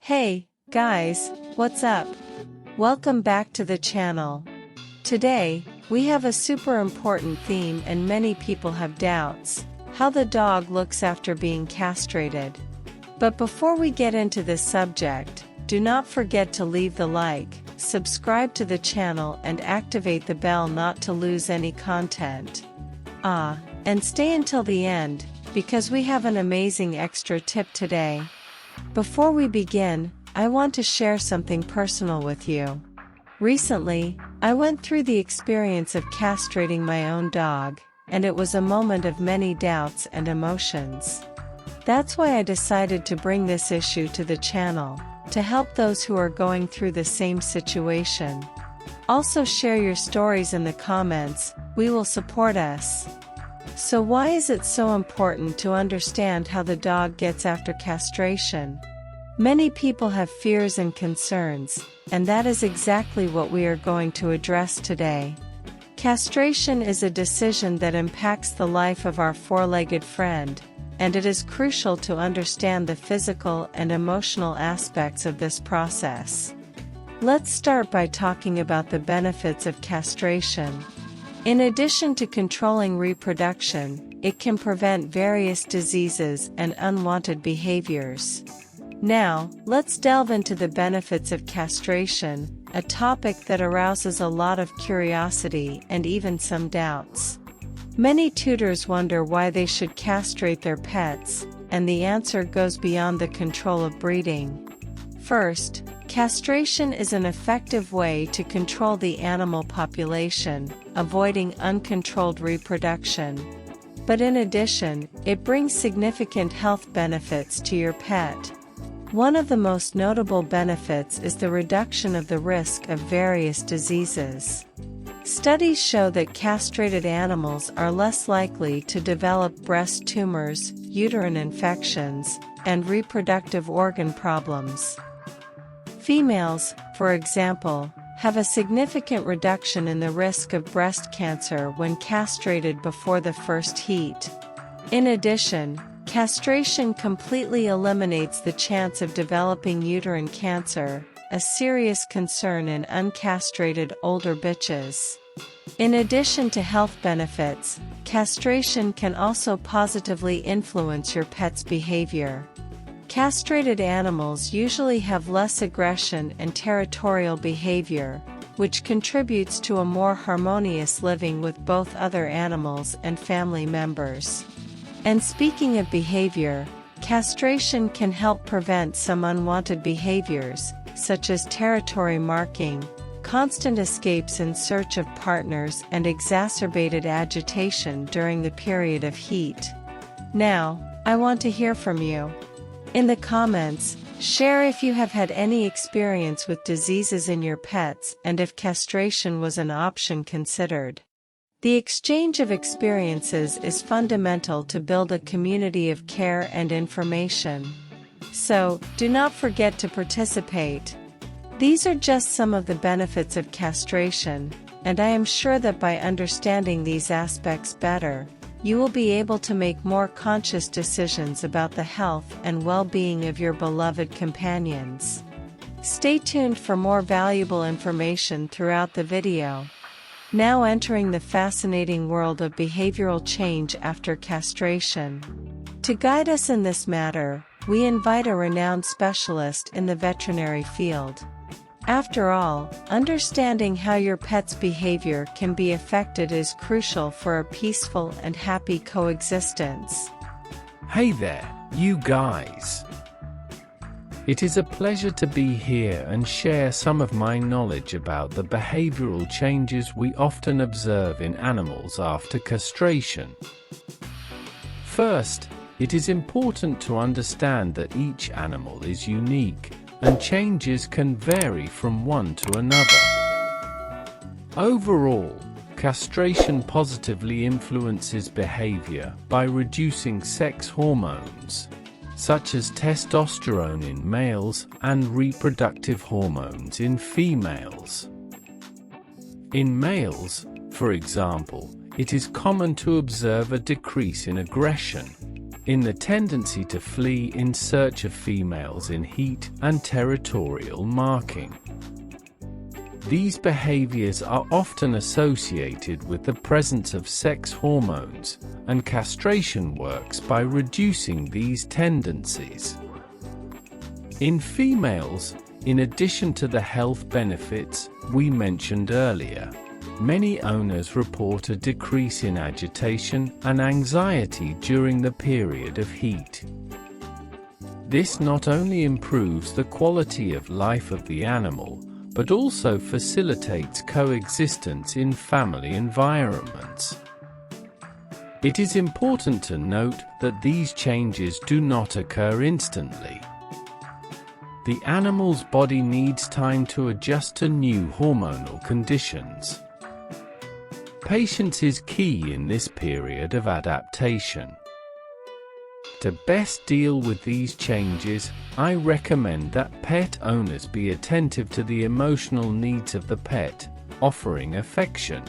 Hey, guys, what's up? Welcome back to the channel. Today, we have a super important theme and many people have doubts: how the dog looks after being castrated. But before we get into this subject, do not forget to leave the like, subscribe to the channel and activate the bell not to lose any content. And stay until the end, because we have an amazing extra tip today. Before we begin, I want to share something personal with you. Recently, I went through the experience of castrating my own dog, and it was a moment of many doubts and emotions. That's why I decided to bring this issue to the channel, to help those who are going through the same situation. Also share your stories in the comments, we will support us. So why is it so important to understand how the dog gets after castration? Many people have fears and concerns, and that is exactly what we are going to address today. Castration is a decision that impacts the life of our four-legged friend, and it is crucial to understand the physical and emotional aspects of this process. Let's start by talking about the benefits of castration. In addition to controlling reproduction, it can prevent various diseases and unwanted behaviors. Now, let's delve into the benefits of castration, a topic that arouses a lot of curiosity and even some doubts. Many tutors wonder why they should castrate their pets, and the answer goes beyond the control of breeding. First, castration is an effective way to control the animal population, avoiding uncontrolled reproduction. But in addition, it brings significant health benefits to your pet. One of the most notable benefits is the reduction of the risk of various diseases. Studies show that castrated animals are less likely to develop breast tumors, uterine infections, and reproductive organ problems. Females, for example, have a significant reduction in the risk of breast cancer when castrated before the first heat. In addition, castration completely eliminates the chance of developing uterine cancer, a serious concern in uncastrated older bitches. In addition to health benefits, castration can also positively influence your pet's behavior. Castrated animals usually have less aggression and territorial behavior, which contributes to a more harmonious living with both other animals and family members. And speaking of behavior, castration can help prevent some unwanted behaviors, such as territory marking, constant escapes in search of partners, and exacerbated agitation during the period of heat. Now, I want to hear from you. In the comments, share if you have had any experience with diseases in your pets and if castration was an option considered. The exchange of experiences is fundamental to build a community of care and information. So, do not forget to participate. These are just some of the benefits of castration, and I am sure that by understanding these aspects better, you will be able to make more conscious decisions about the health and well-being of your beloved companions. Stay tuned for more valuable information throughout the video. Now entering the fascinating world of behavioral change after castration. To guide us in this matter, we invite a renowned specialist in the veterinary field. After all, understanding how your pet's behavior can be affected is crucial for a peaceful and happy coexistence. Hey there, you guys! It is a pleasure to be here and share some of my knowledge about the behavioral changes we often observe in animals after castration. First, it is important to understand that each animal is unique, and changes can vary from one to another. Overall, castration positively influences behavior by reducing sex hormones, such as testosterone in males and reproductive hormones in females. In males, for example, it is common to observe a decrease in aggression, in the tendency to flee in search of females in heat and territorial marking. These behaviors are often associated with the presence of sex hormones, and castration works by reducing these tendencies. In females, in addition to the health benefits we mentioned earlier, many owners report a decrease in agitation and anxiety during the period of heat. This not only improves the quality of life of the animal, but also facilitates coexistence in family environments. It is important to note that these changes do not occur instantly. The animal's body needs time to adjust to new hormonal conditions. Patience is key in this period of adaptation. To best deal with these changes, I recommend that pet owners be attentive to the emotional needs of the pet, offering affection,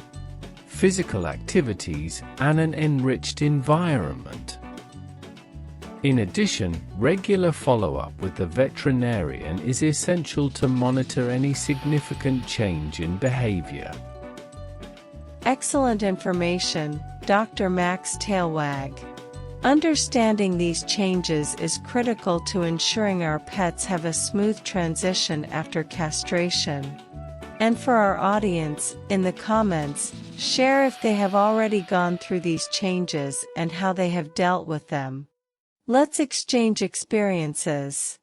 physical activities, and an enriched environment. In addition, regular follow-up with the veterinarian is essential to monitor any significant change in behavior. Excellent information, Dr. Max Tailwag. Understanding these changes is critical to ensuring our pets have a smooth transition after castration. And for our audience, in the comments, share if they have already gone through these changes and how they have dealt with them. Let's exchange experiences.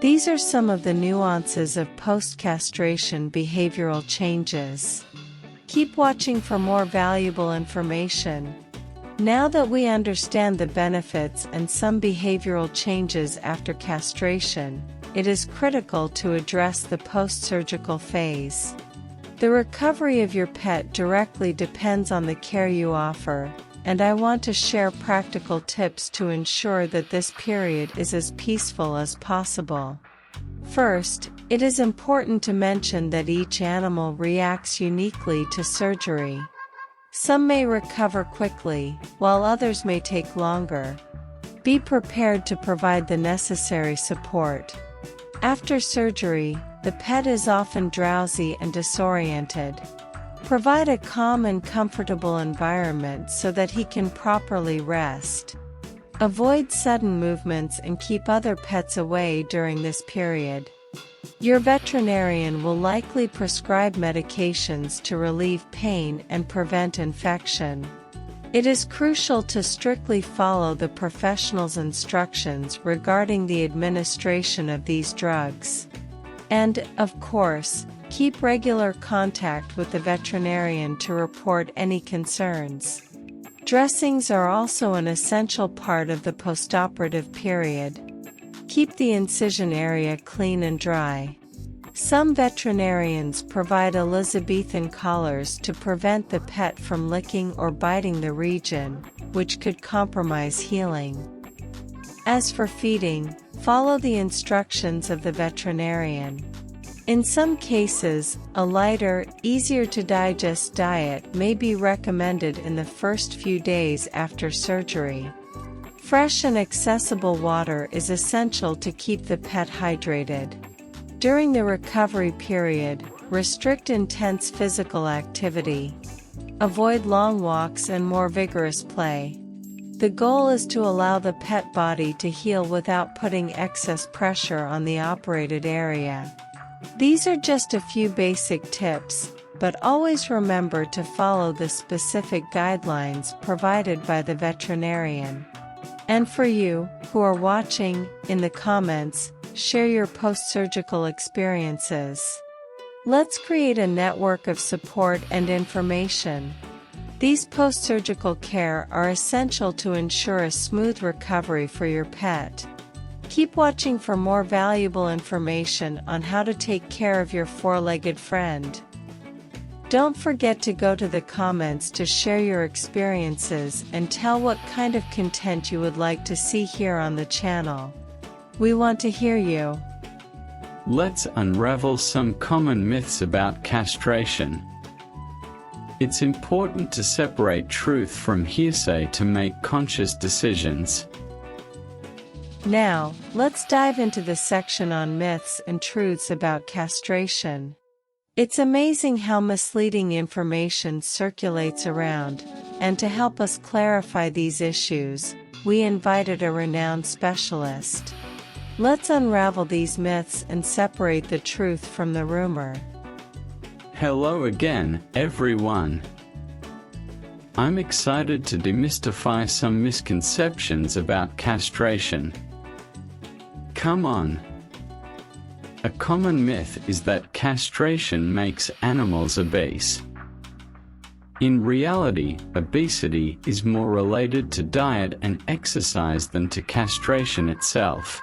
These are some of the nuances of post-castration behavioral changes. Keep watching for more valuable information. Now that we understand the benefits and some behavioral changes after castration, it is critical to address the post-surgical phase. The recovery of your pet directly depends on the care you offer, and I want to share practical tips to ensure that this period is as peaceful as possible. First, it is important to mention that each animal reacts uniquely to surgery. Some may recover quickly, while others may take longer. Be prepared to provide the necessary support. After surgery, the pet is often drowsy and disoriented. Provide a calm and comfortable environment so that he can properly rest. Avoid sudden movements and keep other pets away during this period. Your veterinarian will likely prescribe medications to relieve pain and prevent infection. It is crucial to strictly follow the professional's instructions regarding the administration of these drugs. And, of course, keep regular contact with the veterinarian to report any concerns. Dressings are also an essential part of the postoperative period. Keep the incision area clean and dry. Some veterinarians provide Elizabethan collars to prevent the pet from licking or biting the region, which could compromise healing. As for feeding, follow the instructions of the veterinarian. In some cases, a lighter, easier-to-digest diet may be recommended in the first few days after surgery. Fresh and accessible water is essential to keep the pet hydrated. During the recovery period, restrict intense physical activity. Avoid long walks and more vigorous play. The goal is to allow the pet body to heal without putting excess pressure on the operated area. These are just a few basic tips, but always remember to follow the specific guidelines provided by the veterinarian. And for you, who are watching, in the comments, share your post-surgical experiences. Let's create a network of support and information. These post-surgical care are essential to ensure a smooth recovery for your pet. Keep watching for more valuable information on how to take care of your four-legged friend. Don't forget to go to the comments to share your experiences and tell what kind of content you would like to see here on the channel. We want to hear you. Let's unravel some common myths about castration. It's important to separate truth from hearsay to make conscious decisions. Now, let's dive into the section on myths and truths about castration. It's amazing how misleading information circulates around, and to help us clarify these issues, we invited a renowned specialist. Let's unravel these myths and separate the truth from the rumor. Hello again, everyone. I'm excited to demystify some misconceptions about castration. Come on. A common myth is that castration makes animals obese. In reality, obesity is more related to diet and exercise than to castration itself.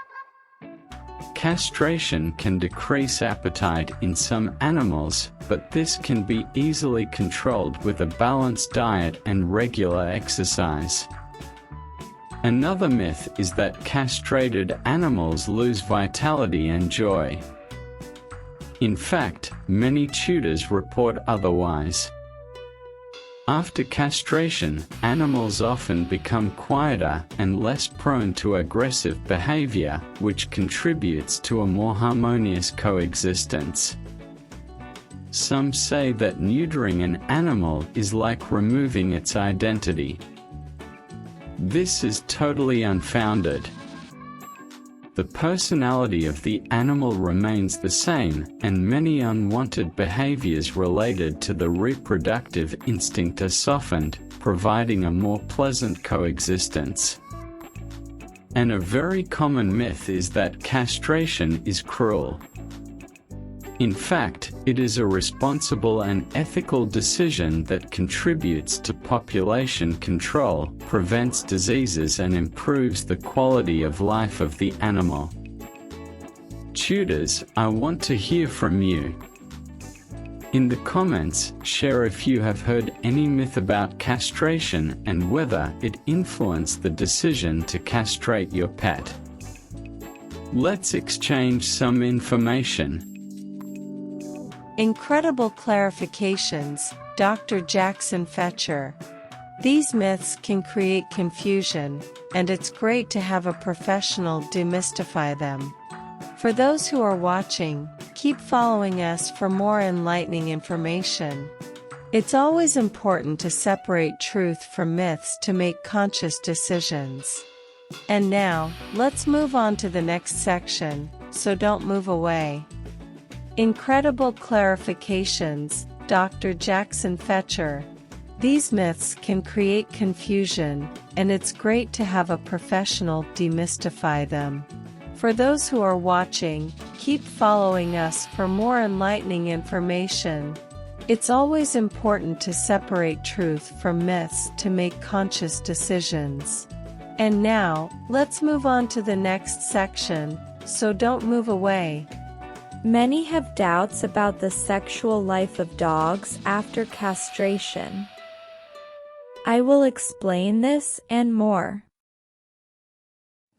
Castration can decrease appetite in some animals, but this can be easily controlled with a balanced diet and regular exercise. Another myth is that castrated animals lose vitality and joy. In fact, many tutors report otherwise. After castration, animals often become quieter and less prone to aggressive behavior, which contributes to a more harmonious coexistence. Some say that neutering an animal is like removing its identity. This is totally unfounded. The personality of the animal remains the same, and many unwanted behaviors related to the reproductive instinct are softened, providing a more pleasant coexistence. And a very common myth is that castration is cruel. In fact, it is a responsible and ethical decision that contributes to population control, prevents diseases, and improves the quality of life of the animal. Tutors, I want to hear from you. In the comments, share if you have heard any myth about castration and whether it influenced the decision to castrate your pet. Let's exchange some information. Incredible clarifications, Dr. Jackson Fetcher. These myths can create confusion, and it's great to have a professional demystify them. For those who are watching, keep following us for more enlightening information. It's always important to separate truth from myths to make conscious decisions. And now, let's move on to the next section, so don't move away. Incredible clarifications, Dr. Jackson Fetcher. These myths can create confusion, and it's great to have a professional demystify them. For those who are watching, keep following us for more enlightening information. It's always important to separate truth from myths to make conscious decisions. And now, let's move on to the next section, so don't move away. Many have doubts about the sexual life of dogs after castration. I will explain this and more.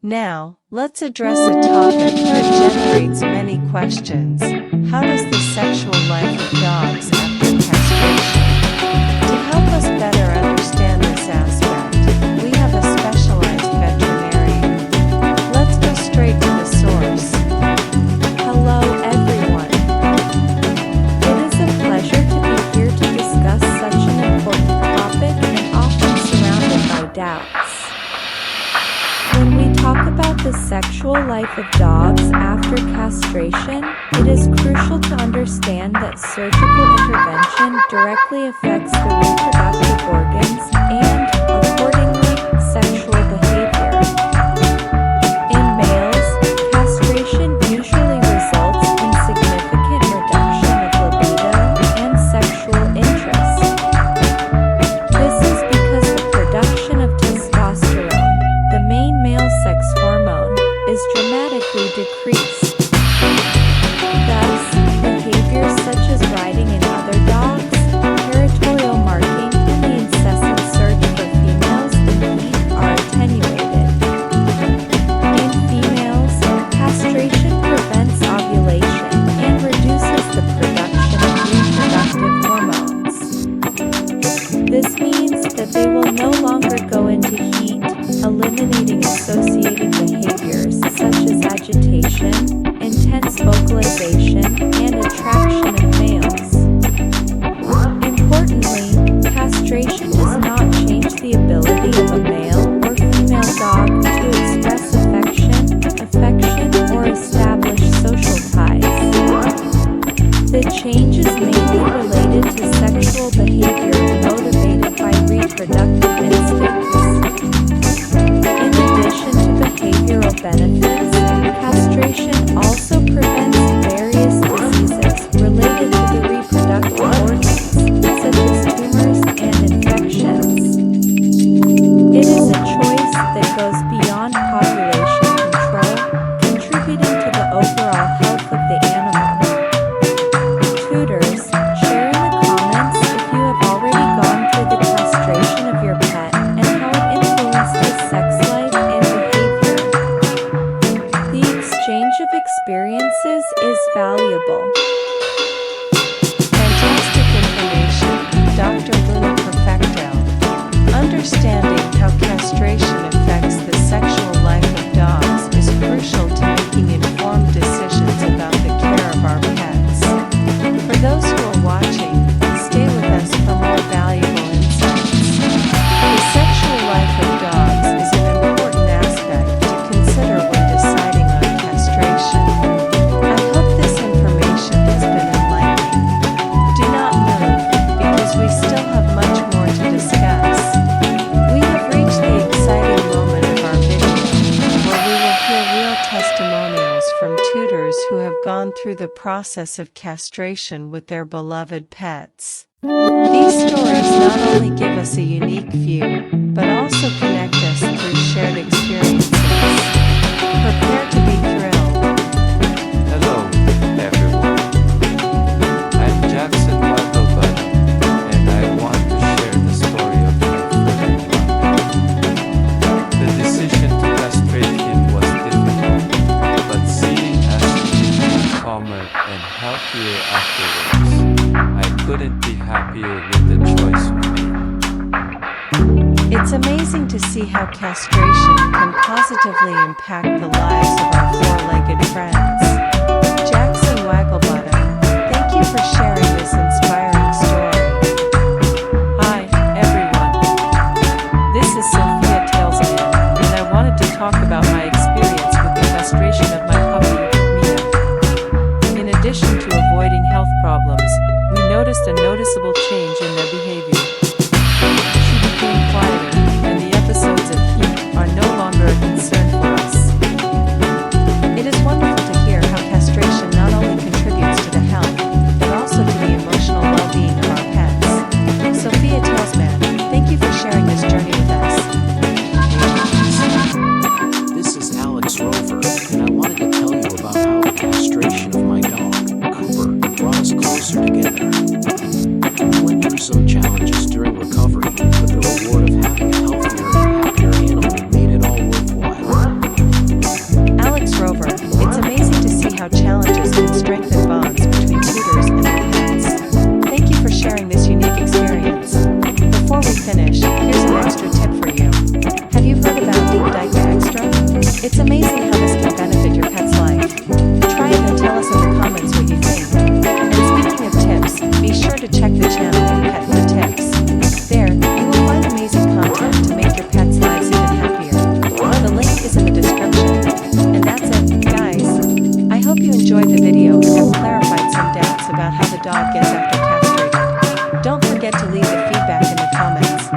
Now, let's address a topic that generates many questions. How does the sexual life of dogs after castration? To help us better understand this aspect, we have a specialized veterinarian. Let's go straight to the source. Hello everyone. It is a pleasure to be here to discuss such an important topic and often surrounded by doubts. When we talk about the sexual life of dogs after castration, it is crucial to understand that surgical intervention directly affects the reproductive organs and, accordingly, sexual behavior. In males, castration usually results in significant reduction of libido and sexual interest. This is because the production of testosterone, the main male sex hormone, is dramatically decreased. Thus, behaviors such as riding in other dogs, territorial marking, and the incessant search valuable. Fantastic information, Dr. Luna Perfecto. Understanding how castration affects the sexual life of dogs is crucial to making informed decisions about the care of our pets. For those who are watching, stay with us for more valuable insights. The sexual life of dogs is an important aspect to consider when deciding on castration. I hope this information has been enlightening. Do not move, because we still have much more to discuss. We have reached the exciting moment of our video, where we will hear real testimonials from tutors who have gone through the process of castration with their beloved pets. These stories not only give us a unique view, but also connect us through shared experiences. Prepare to be thrilled. Hello, everyone. I'm Jackson Waddle, and I want to share the story of my friend Rocket. The decision to castrate him was difficult, but seeing as he became calmer and healthier afterwards, I couldn't be happier with the choice we made. It's amazing to see how castration can positively impact the lives of our four-legged friends. Jackson Wagglebottom, thank you for sharing this inspiring story. Hi, everyone. This is Sophia Talesman, and I wanted to talk about my experience with the castration of my puppy, Mia. In addition to avoiding health problems, we noticed a noticeable change in their behavior. She became quieter, and the episodes of heat are no longer a concern for us. It is wonderful to hear how castration not only contributes to the health, but also to the emotional well-being of our pets. Sophia Talesman, thank you for sharing this journey with us. This is Alex Rover, and I wanted to tell you about how the castration of my dog, Cooper, brought us closer together. We went through some challenges during recovery, but the reward of having a healthier and happier animal made it all worthwhile. Alex Rover, it's amazing to see how challenges can strengthen bonds between tutors and their pets. Thank you for sharing this unique experience. Before we finish, here's an extra tip for you. Have you heard about Deep Diaper Extra? It's amazing how this can benefit your pet's life. Try it and tell us in the comments what you think. And speaking of tips, be sure to check the channel Pet for Tips. There, you will find amazing content to make your pet's lives even happier. The link is in the description. And that's it, guys. I hope you enjoyed the video and have clarified some doubts about how the dog gets after castrated. Don't forget to leave the feedback in the comments.